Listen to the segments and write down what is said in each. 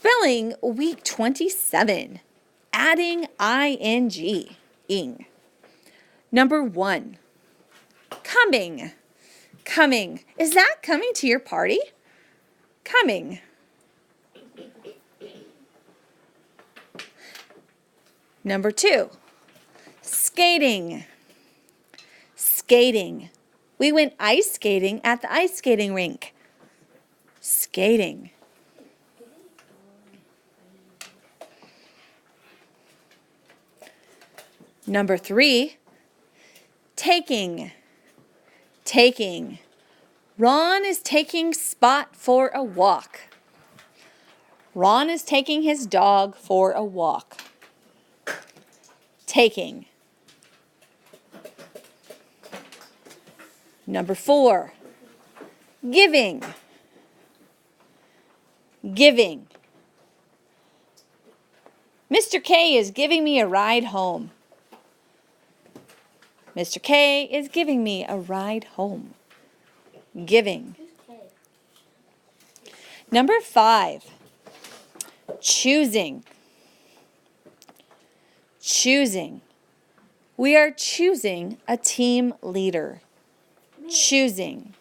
Spelling week 27. Adding ing. Ing. Number 1. Coming. Coming. Is that coming to your party? Coming. Number 2. Skating. Skating. We went ice skating at the ice skating rink. Skating. Number 3. Taking. Taking. Ron is taking Spot for a walk. Ron is taking his dog for a walk. Taking. Number 4. Giving. Giving. Mr. K is giving me a ride home. Mr. K is giving me a ride home. Giving. Number 5. Choosing. Choosing. We are choosing a team leader. Choosing.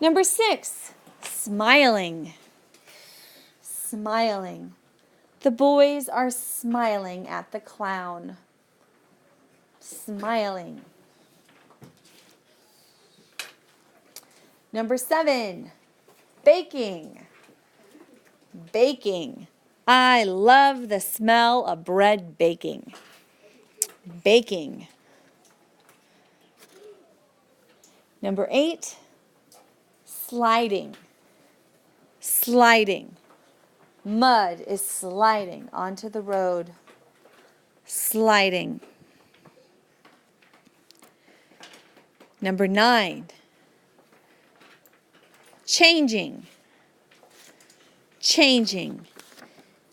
Number 6. Smiling. Smiling. The boys are smiling at the clown. Smiling. Number 7. Baking. Baking. I love the smell of bread baking. Baking. Number 8. Sliding. Sliding. Mud is sliding onto the road. Sliding. Number 9. Changing. Changing.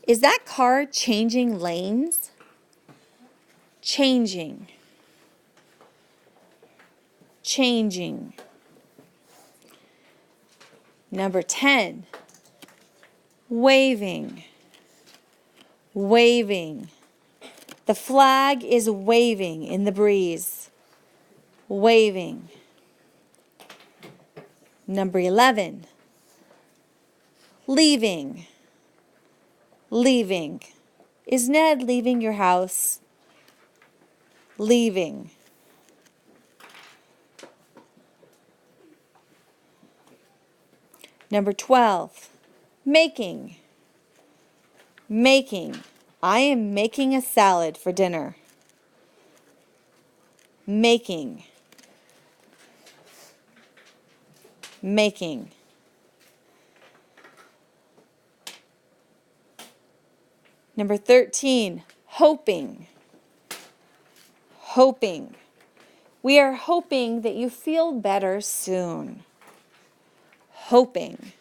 Is that car changing lanes? Changing. Changing. Number 10. Waving. Waving. The flag is waving in the breeze. Waving. Number 11. Leaving. Leaving. Is Ned leaving your house? Leaving. Number 12. Making. Making. I am making a salad for dinner. Making. Making. Number 13. Hoping. Hoping. We are hoping that you feel better soon. Hoping.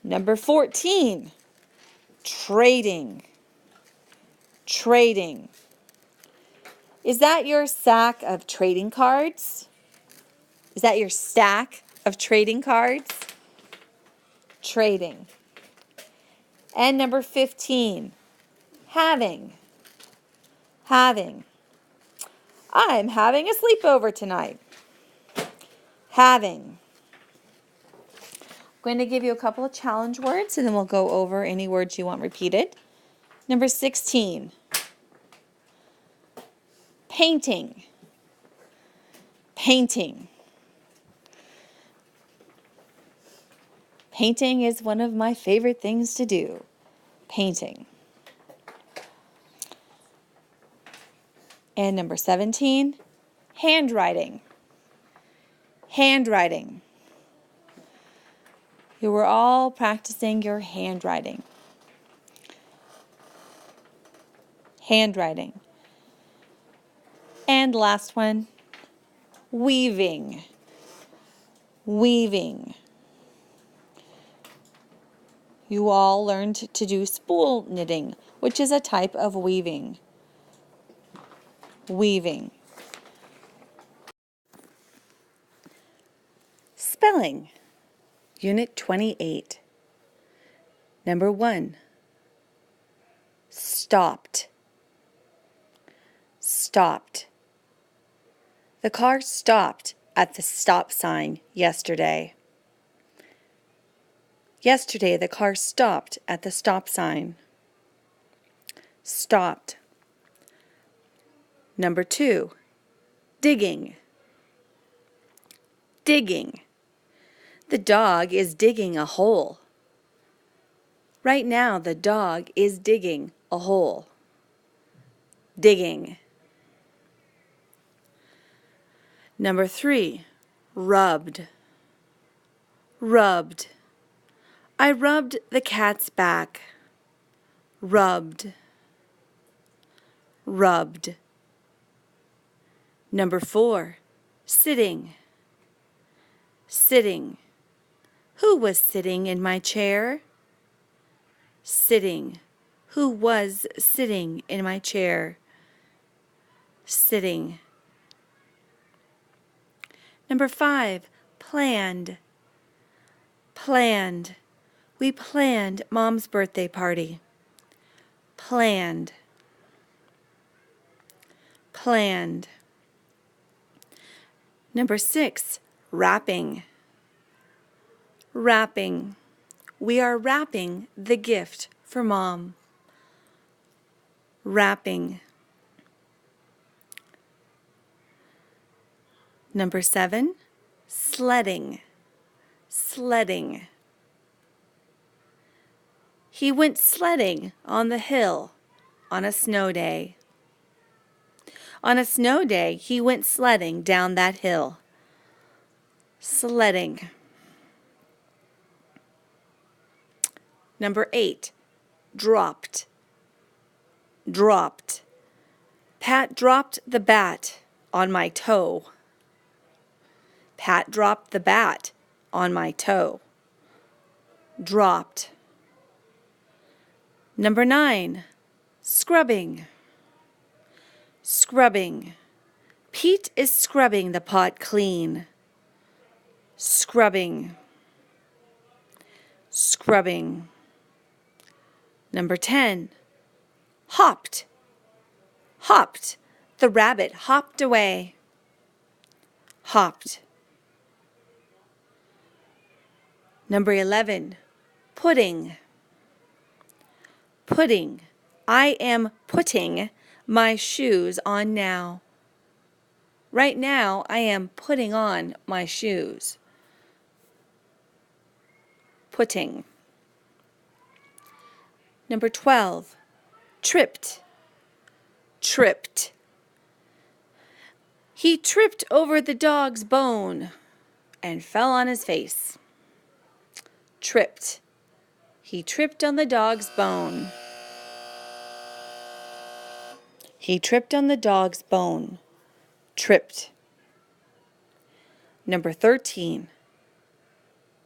Number 14. Trading. Trading. Is that your sack of trading cards? Is that your stack of trading cards? Trading. And number 15. Having. Having. I'm having a sleepover tonight. Having. I'm going to give you a couple of challenge words and then we'll go over any words you want repeated. Number 16. Painting. Painting. Painting is one of my favorite things to do. Painting. And number 17, handwriting. Handwriting. You were all practicing your handwriting. Handwriting. And last one, weaving. Weaving. You all learned to do spool knitting, which is a type of weaving. Weaving. Spelling, Unit 28. Number 1, stopped. Stopped. The car stopped at the stop sign yesterday. Yesterday, the car stopped at the stop sign. Stopped. Number 2, digging. Digging. The dog is digging a hole. Right now, the dog is digging a hole. Digging. Number 3, rubbed. Rubbed. I rubbed the cat's back. Rubbed. Rubbed. Number 4, sitting. Sitting. Who was sitting in my chair? Sitting. Who was sitting in my chair? Sitting. Number 5, planned. Planned. We planned Mom's birthday party. Planned. Planned. Number 6, wrapping. Wrapping. We are wrapping the gift for Mom. Wrapping. Number 7, sledding. Sledding. He went sledding on the hill on a snow day. On a snow day, he went sledding down that hill. Sledding. Number 8, dropped. Dropped. Pat dropped the bat on my toe. Pat dropped the bat on my toe. Dropped. Number 9, scrubbing. Scrubbing. Pete is scrubbing the pot clean. Scrubbing. Scrubbing. Number 10, hopped. Hopped. The rabbit hopped away. Hopped. Number 11, pudding. Pudding. I am putting my shoes on now. Right now, I am putting on my shoes. Putting. Number 12, tripped. Tripped. He tripped over the dog's bone and fell on his face. Tripped. He tripped on the dog's bone. He tripped on the dog's bone. Tripped. Number 13,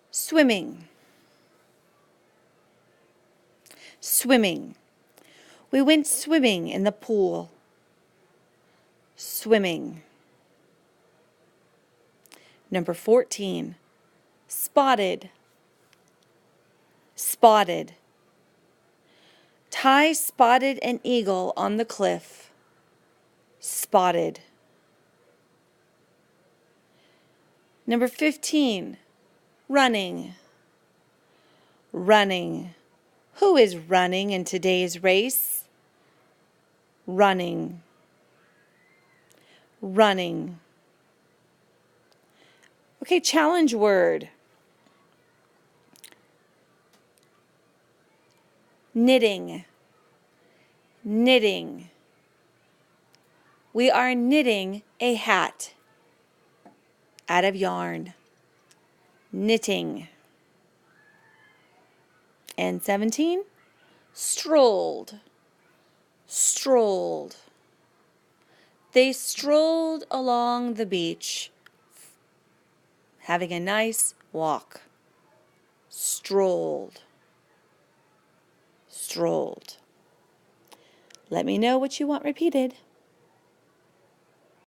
swimming. Swimming. We went swimming in the pool. Swimming. Number 14, spotted. Spotted. Ty spotted an eagle on the cliff. Spotted. Number 15, running. Running. Who is running in today's race? Running. Running. Okay, challenge word. Knitting. Knitting. We are knitting a hat out of yarn. Knitting. And 17, strolled. Strolled. They strolled along the beach, having a nice walk. Strolled. Strolled. Let me know what you want repeated.